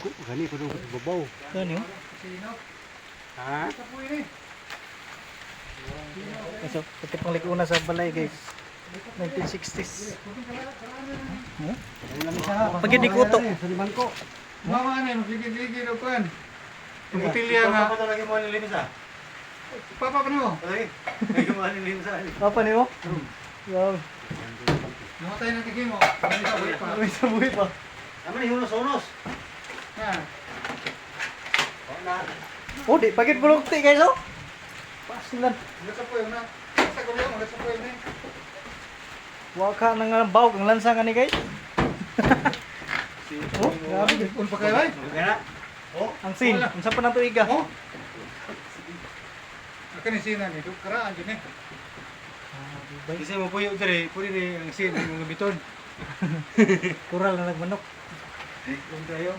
Gani ko nung babaw. Gani oh. Ha? So, ito pang liguna sa balay guys. 1960s. Huh? Pagid ni kuto. Sa limang ko. Mama ano, sige do kan. Butilya nga. Papa lagi mo nilinis ah. Papa pa no. Ay, ay mo nilinis ah. Apa ni mo? Wow. Namatay na tigin mo. Ano sa buhay pa? May sabuhay pa. Ano ni unos-unos? Ha. Oh, di pagid bulugti guys oh. Pasilan. Nasa puyo na. Nasa ko lang, nasa puyo na. Waka nang bawg ang lansa nga ni guys. Oh, grabe. Un pa kayo ay? Gana. Oh, Ang sin, unsa pa nang tuiga? Oh. Akan ni sina ni, karaan din eh. kasi mo puyo dire, puri ni ang sin ng biton. Kural na nagmanok. Kung tayo,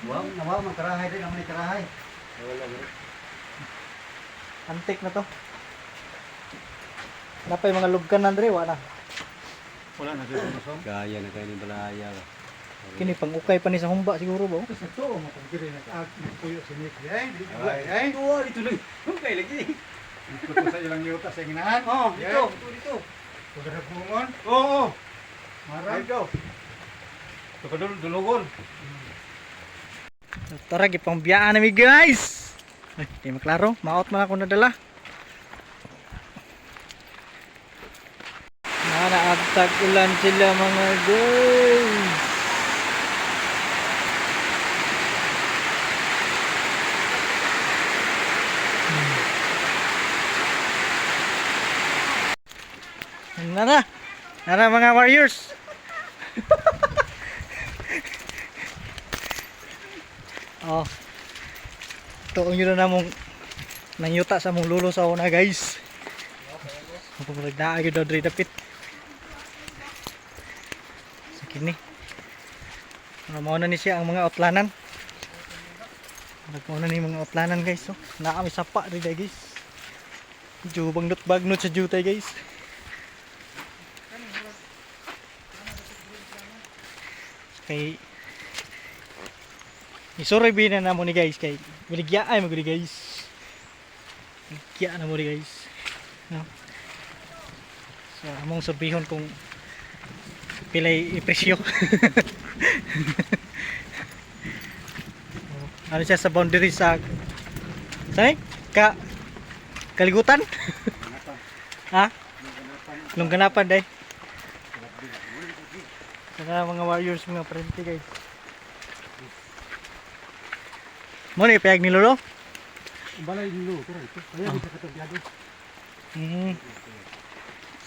wow, nawa man karahay din, naman ni karahay. Wala mo. Antik na to. Napay mga lubkan nandre, wala na. Wala na dito no. Gaya na kayo ni balaya. Kini pang ukay pa ni sa humba siguro ba? Sa to mo kung dire na puyo si Nick. Ay, di ba? Ay. Oh, dito lang. Okay lagi. Ito ko sa ilang yuta sa inginahan. Oh, dito. Pagkara bungon. Oo. Marag. Go. Ito ka dulugon. Tara, gipang biyaan nami guys. Ay, di maklaro. Maot man ako nadala. Naagtag ulan sila mga guys. Nara mga warriors. Oh. Tuong yun na mong nangyuta sa mong lulo sa una guys. Kung nagdaan yun daw dre dapit. Sa kini. Mauna ni siya ang mga outlanan. Mauna ni mga outlanan guys. Oh. Naami sapa rin guys. Jubang bagnot sa jutay guys. Kay isurvey na mo ni guys kay biligyaay mo guys. Biligya na mo ni guys. No? So among surbihon kung pilay ipresyo. Ano siya sa boundary sa saan kaligutan? Ha? Lungganapan day. Saka mga warriors, mga parente guys. Mo ni payag ni lolo? Balay dulu, pero ito. Kaya bisa katabyado.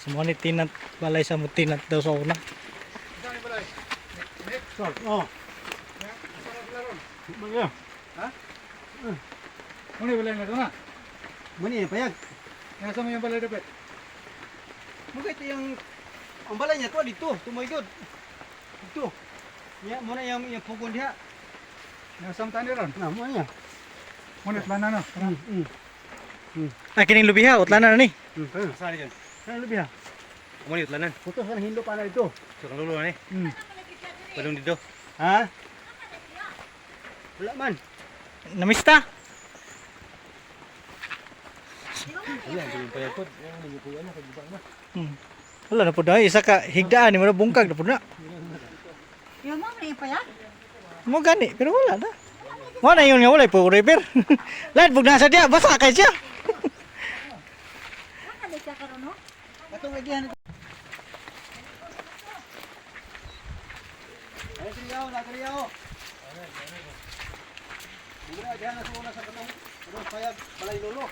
Semua ni tinat balay sa mutinat daw sa una. Saan ni balay? Nick. So, oh. Bagyo. Ha? Muni balay na doon na. Mani payag. Nasa mo yung balay dapat? Mugay ito yung ang balay niya to dito, tumoy gud. Dito. Ya, mo na yung pugon diha. Nasa mo tani ron. Na mo niya. Muni plana no. Ah, kining lubiha, utlanan na ni. Saan diyan? Saan lubi ha? Mo ni utlanan. Puto sa hindo pa na ito. So kang lulo ni. Padung dito. Ha? Wala man. Namista? Wala, yung payag ko. Yung puyan na, kagiba na. Wala na po na, isa ka higdaan ni mo na bungkag na po na. Yung mom na pa yan? Mo gani, pero wala na. Mo na yun nga wala po river. Lahat pug nasa dia, basa kay siya. Ano siya karon no? Atong agihan ito. Ay, kaliyaw, nakaliyaw. Mura, diyan na sa una sa katong. Pero payag, balay lolo.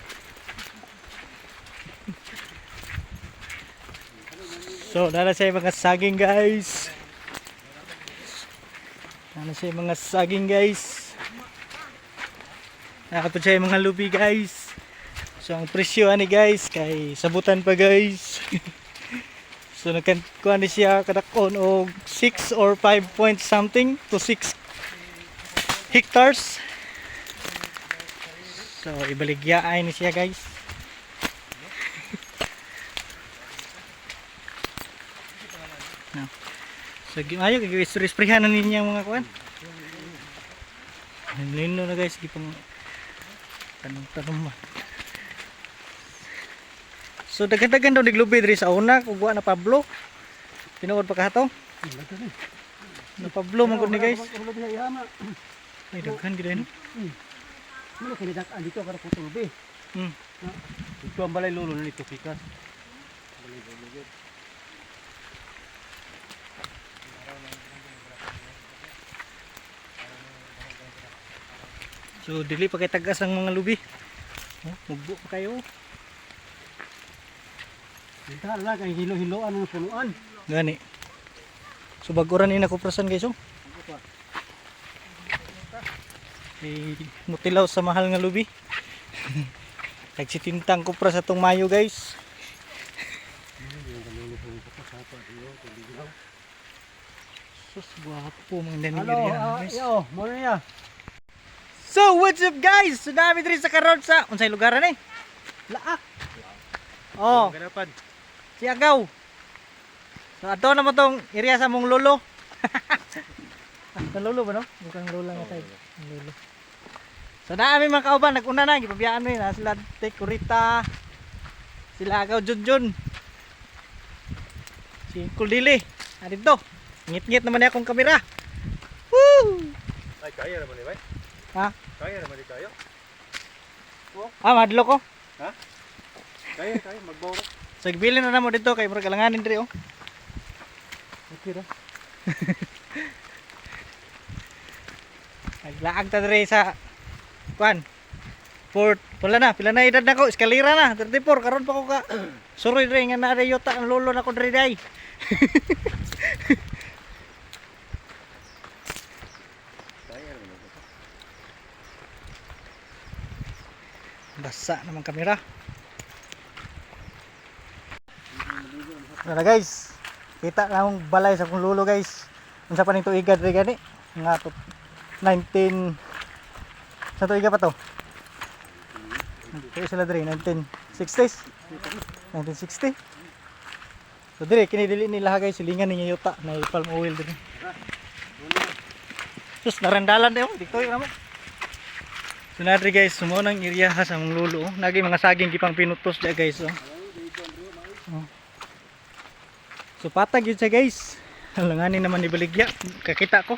So, dala siya mga saging guys. Dala siya mga saging guys. Nakapod siya mga lubi guys. So, ang presyo ani guys, kay sabutan pa guys. So, nagkuhan ni siya kadakon og 6 or 5 point something to 6 hectares. So, ibaligyaay ni siya guys. No. So gimayo kay isprihan na ninyo ang mga kuan. Lino na guys gipang tanong-tanong man. So daghan-daghan daw niglubi diri sa una ug wa na Pablo. Tinuod pa kahato. Na Pablo man gud ni guys. Ay daghan gid no. Ano kinidak dito para putulbi. Ito ang balay lolo na nito pikas. So dili pa kay tagas ang mga lubi. Mugbo pa kayo. Dito na kay hilo-hiloan ng punuan. Gani. So baguran ni nakuprasan guys oh. Eh mutilaw sa mahal nga lubi. Nagsitintang kupra sa tong Mayo guys. Sus guwapo mga Hello, nanigirian guys. yo, mo na ya. So what's up guys? So dami diri sa karon sa unsay lugar ni? Laak. Oh, Ganapan. si Agaw. So ato na mo tong area sa mong lolo. Ang lolo ba no? Mukhang lolo nga tayo. Ang lolo. So naami mga kauban, nag-una na, gipabiyaan mo yun, sila Tek Kurita, sila Agaw Junjun, si Kuldili, dito, ngit-ngit naman niya akong kamera. Woo! Ay kaya naman ni bay. Ha? Kaya naman di kayo. Madlo ko. Kaya magbawra. So gibilin na namo dito, kay murag alanganin diri oh. Okay ra. Naglaag ta diri sa kuan. Port, pila na edad nako, eskalera na, 34 karon pa ko ka. Suroy diri nga naa yota ang lolo nako diri day. Basa naman kamera. Ano guys, kita na akong balay sa akong lolo guys. Unsa pa ning tuiga diri gani? Nga 19 sa tuiga pa to. Kaya sila diri 1960s. 1960. So diri kini dili nila guys, silingan ninyo yuta na palm oil diri. Sus narandalan dayo dito ra mo. So nadri guys, sumo nang area sa among lulo. Nagi mga saging gipang pinutos dia guys oh. So patag yun siya guys. Langanin naman ni Baligya. Kakita ko.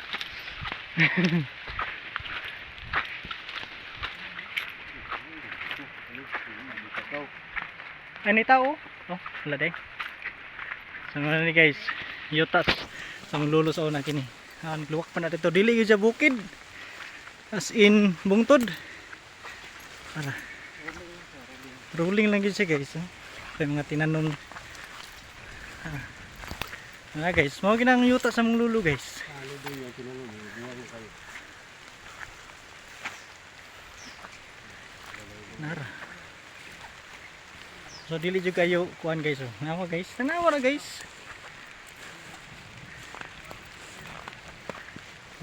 Ani tao? Oh, wala day. So nga ni guys, yutas sa among lulo sa una kini. Luwak pa na dito. Dili yun siya bukid. As in bungtod. Para. Rolling lang yun siya guys. Oh. Kaya mga tinanon. Guys, mau ginang yuta sa mong lulo guys. Nara. So dili jud kayo kuan guys oh. Nawa guys, tanawa na guys.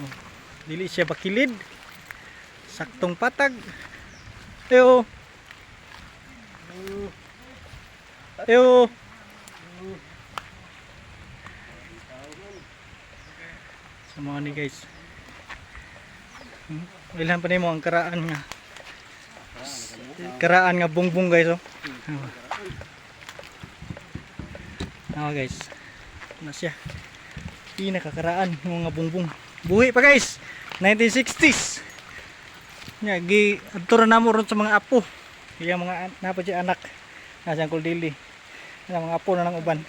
Oh, dili siya bakilid. Saktong patag. Ayo. Ayo. Sama ni guys. Ilan pa nimo ang karaan nga bungbong guys oh. Guys. Na siya. Pinakakaraan ng mga bungbong. Buhi pa guys. 1960s. Nya gi adto na mo ron sa mga apo. Iya mga napa di anak. Nasa Kuldili. Sa mga apo na nang uban.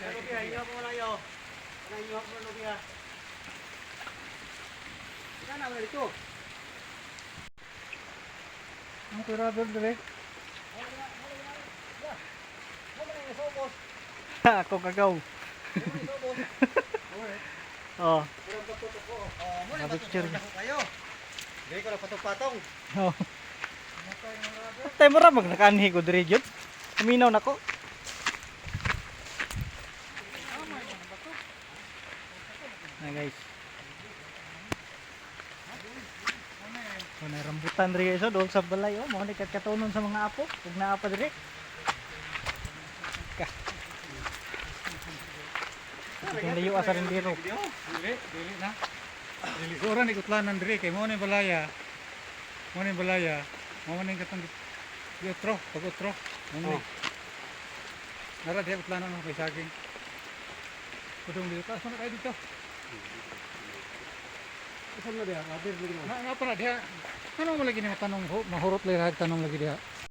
Ang turabel dere. Ako kagaw. Oh. Picture kayo. Dili ko na patong-patong. Oh. Tay mo ra mag nakaanhi ko diri jud. Kuminaw nako. Na guys. May rambutan diri guys, doon sa balay oh, mo ni katunon sa mga apo, ug naa pa diri. Ka. Malayo sa rendiro. Dili na. Dili ora ni kutlanan diri kay mo ni balaya. Mo ni balaya. Mo ni katong utro, pag utro. Mo ni. Nara di kutlanan mo kay saging. Pudong dito, taas na kayo dito. Saan na dia? Water lagi na. Na pa na diha. Ano mo lagi ni tanong mahurot lagi tanong lagi diha.